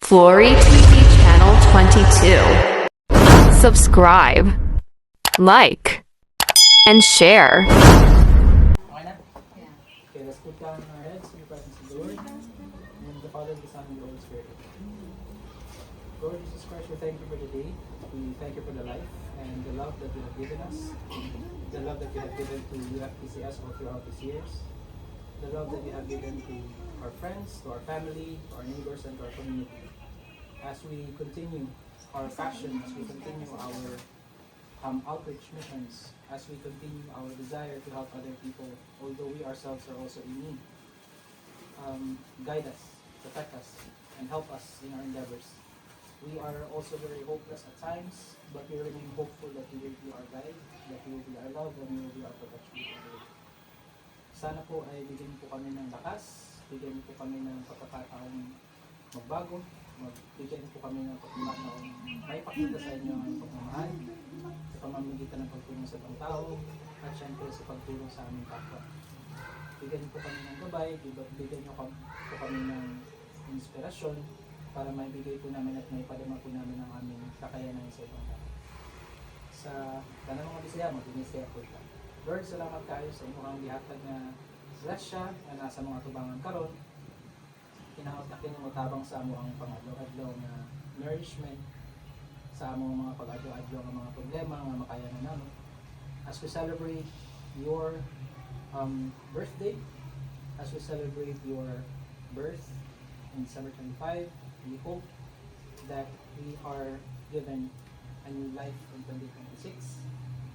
Flory TV Channel 22. Subscribe, like, and share. Okay na? Okay, let's put down our heads in the presence of the Lord. In the Father, the Son, and the Holy Spirit. Lord Jesus Christ, we thank you for the day. We thank you for the life and the love that you have given us. The love that you have given to UFPCS all throughout these years. The love that you have given to our friends, to our family, to our neighbors, and to our community. As we continue our passion, as we continue our outreach missions, as we continue our desire to help other people, although we ourselves are also in need. Guide us, protect us, and help us in our endeavors. We are also very hopeless at times, but we remain hopeful that you will be our guide, that you will be our love, and you will be our protection. Sana po ay bigyan po kami ng lakas, bigyan po kami ng pagkakataong magbago, bigyan po kami ng pagkakataong may pakita sa inyo ang pagmamahal, sa pamamagitan ng pagtulong sa ibang tao, at syempre sa pagtulong sa aming kapwa. Bigyan po kami ng gabay, bigyan po kami ng inspirasyon para maibigay po namin at maipadama po namin ang aming kakayanan sa ibang tao. Sa tanang mga Bisaya, mag-Bisaya po ito. Lord, salamat kayo sa inyong gihatag na grasya na nasa mga tubangan karon. Kinahanglan na kinutabang sa amo ang pang-adlaw-adlaw na nourishment sa among mga pag-adlaw-adlaw ng mga problema nga makayanan namin. As we celebrate your birthday, as we celebrate your birth in December 25, we hope that we are given a new life in 2026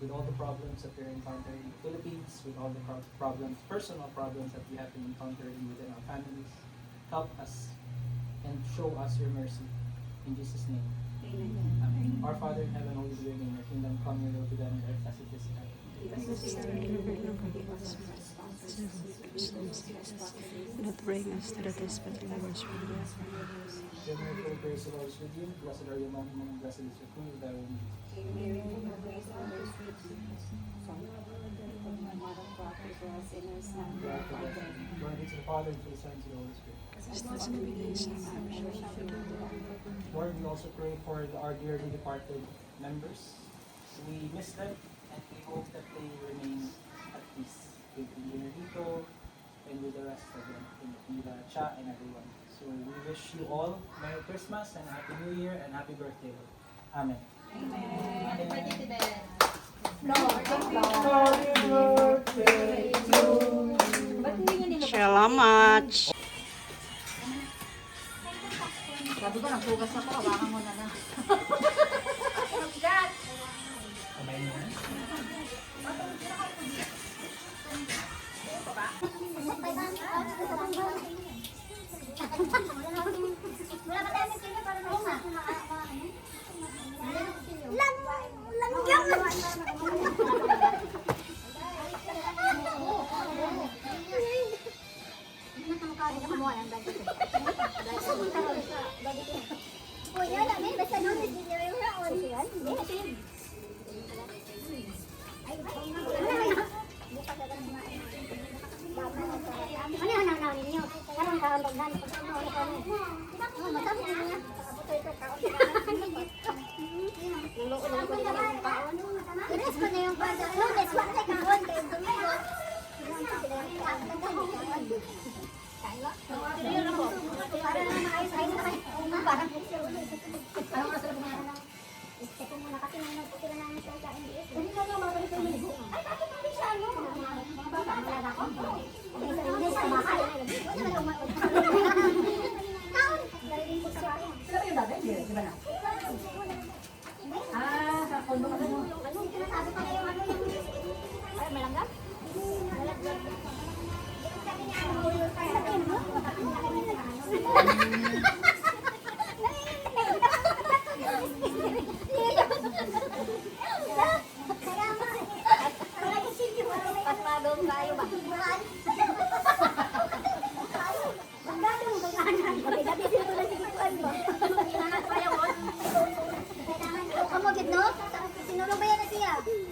with all the problems that we're encountering in the Philippines, with all the problems, personal problems that we have been encountering within our families. Help us and show us your mercy. In Jesus' name. Amen. Our Father in heaven, holy be your name. Your kingdom come, your will be done on earth as it is in heaven. Do not bring us to the test, but deliver us from evil. Your miracle grace, the Lord is with you. Blessed are you among women, and blessed is your fruit of thy womb. Glory be to the Father, and to the Son, and to the Holy Spirit. Lord, we also pray for our dearly departed members. We miss them, and we hope that they remain at peace with Engineer Rico and with the rest of them, Ila, Cha, and everyone. So we wish you all Merry Christmas and Happy New Year and Happy Birthday. Amen. Happy birthday to them. Salamat. Sabi ko, nagpugas ako, hawakan mo na lang. Kamay mo na.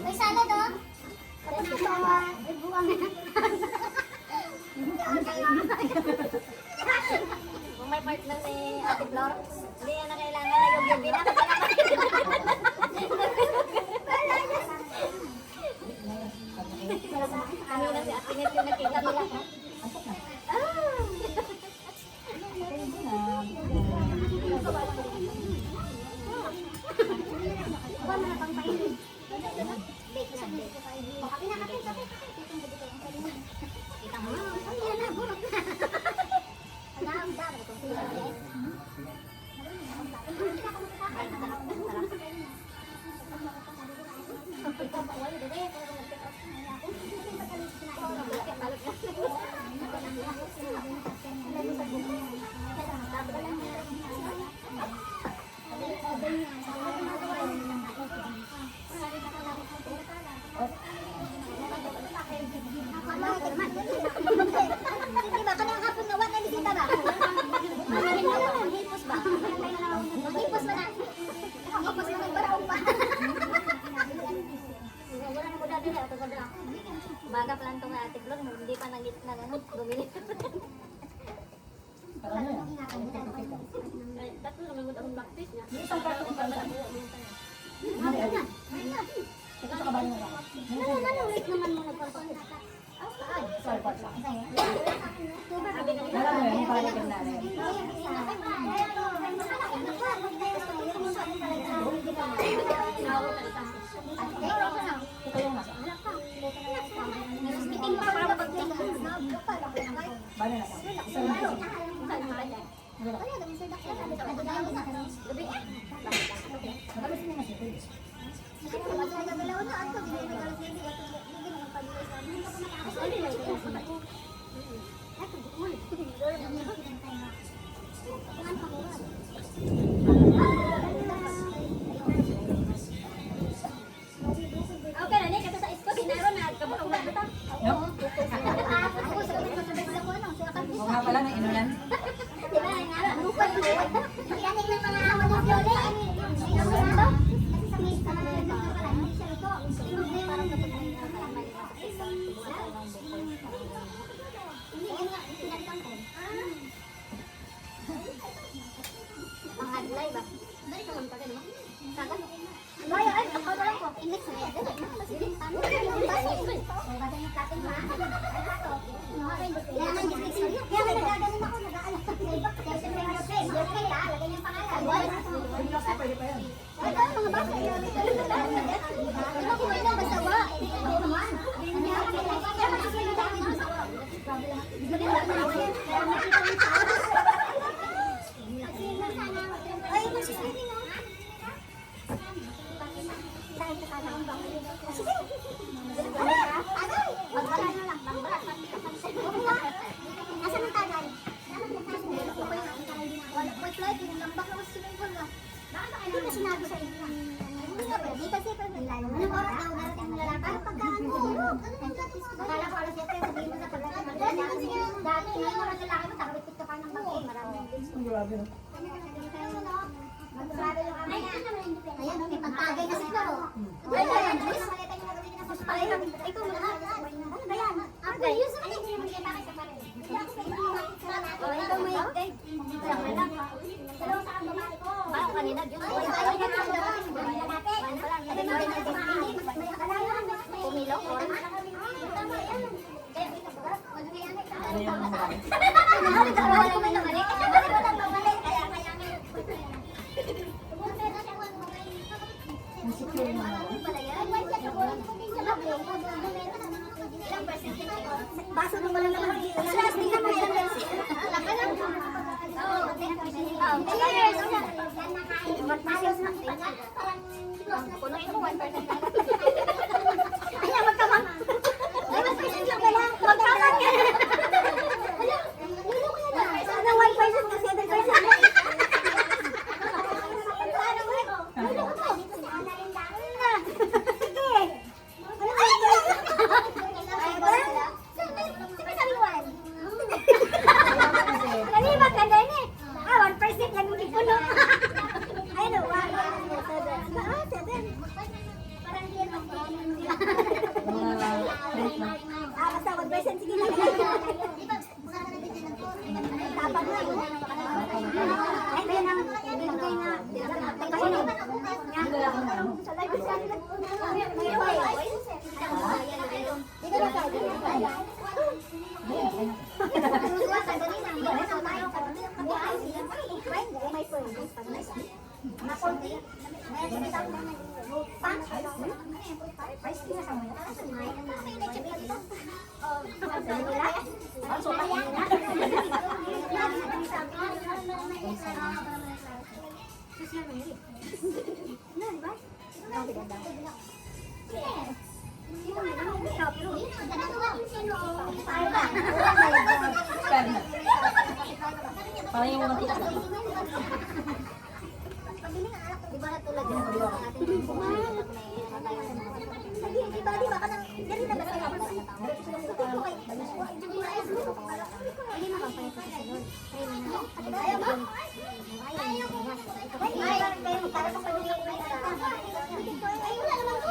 May salad, oh. Kung may kay partner ni Ate Flor. Hindi yan na kailangan na yung gabi na. Ano na si Ate Net yung nakita nila. Diba? Kanang hapon na wala bisita ba? Mamahin na lang. Hipos ba? Hipos ba na? Hipos na nagbaraong pa. Wala na ko dati na. Baga pa lang itong Ate Flor. Hindi pa nangit na gano'n. Bumili. Tatlo naman mo akong backfish niya. Isang karton pa lang. Ito sa kabayan na lang. Nanulit naman mo nagpapakit. Sorry, part sa. Sabi Alam mo yun, parang ka na rin. Ito yung nasa. Bala na sa. Isa lang kasi. Matamis mo na siya. Please. Okay na, kasi sa isko, dinaro na, kabutong na ito. No? Oo nga pala, na inulan. Di ba, nga, lupad mo. Magaling ng mga awan ng Fiole. Kasi sa mga hindi siya ito. Parang kapag hindi yan nga, pinagtang ko. Mga adlay ba? Dari ka lang pa rin, no? Saga? Ay, ako na lang po. Index na yan. Ano na yung basa? So, basa yung platin ha? Kaya nang dismix na yun. Kaya nagaganin ako, nag-aalala sa iba. Kaya siya may mga friend. Yung kaya, lagay niyang pangalan. Pwede pa yan. Ay, ano mga basa? Ano kung ito, basta wa. Ito naman. Kaya makasay na dami ng sawa. Ay, masisipin na. Dahil sa kanya ang bangin. Sige. Agay! Magwala na lang. Bangbalat. Nasaan ang tagal? Wala po flight. Nilambak na ko sa swimming pool. Hindi na sinabi sa inyo. Di kasi anong oras daw darating ang lalaki? Ano pagkaan mo? Akala ko alas 7 sabihin mo sa pagkaan. Dati ngayon oras lalaki mo. Takabit ka pa ng bangin. Marami. Ang grabe, no? Ayan, may pagtagay na siguro. Ayan, ito mo na. Ano ba yan? Ako, use mo. Hindi mo nila bakit sa pare. Ito may guide. Salaw sa babae ko. Bakit kanina? Pumilong? Ano yung marami? Insecure na ako. Baso nung wala naman dito. Last din naman ilang beses. Laka lang. Oo. 10 years. Magpalos na. Punuin mo 1% na. Ay, magkamang. Ay, 1% lang pala. Magkamang ka. Hala, nilo ko yan. Sana 1% kasi 7%. Para Parang yung mga tikas na. Di ba natulad yun? Di ba kanang dali na ba sa kapal? Hindi makapalit sa sunod. Ayaw ba? Ayaw mo. Kayo para sa pamilya ko. Ay, wala naman ko.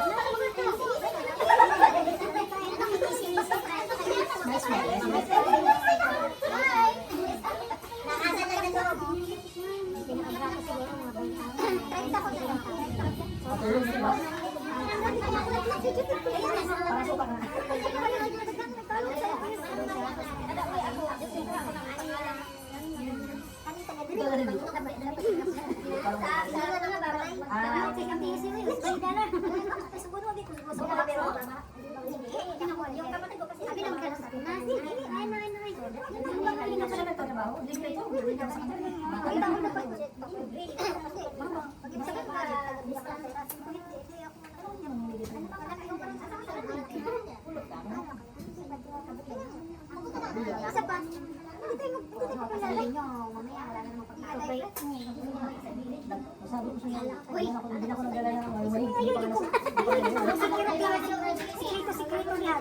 Yung kapatid ko kasi sabi lang ka sa akin. Isa pa. Hindi tayo magpapalala nyo. Mamaya wala na namang pagkakabay. Sabi ko siya, hindi na ako nagdala ng way. Sikreto niya.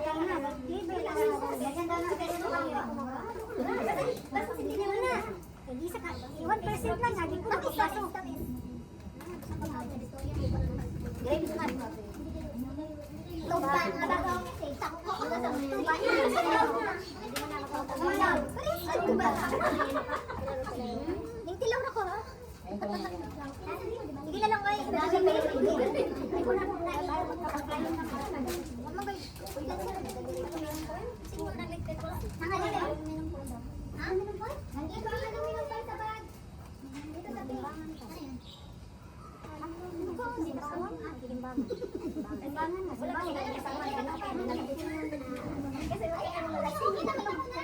Hindi sa 1% lang. Sabi ko na kaso. Yung tilaw na ko ha? Hindi na lang kayo.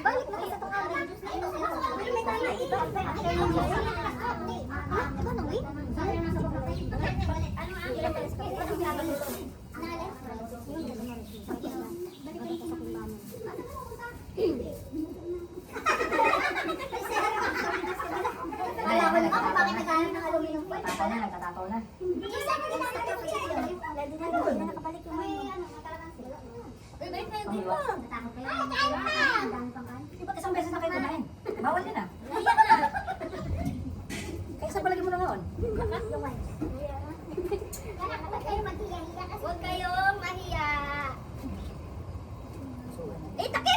Balik mo sa tungalan. May tala ito. Ano nang wait? Alaman mo kung bakit nagkakaroon ng aluminum foil. Tataw na, nagtataw na. Hindi sa akin ginagawa ko siya. Lagi na nakabalik yung may balik na yung dito. Natakot kayo. Ay, kain pa! Di ba't isang beses na kayo kumain? Bawal yun ah. Iyak na! Kaya sa palagi mo na ngayon. Luwan. Huwag kayong mahiya. Huwag kayong mahiya. Eh, takip!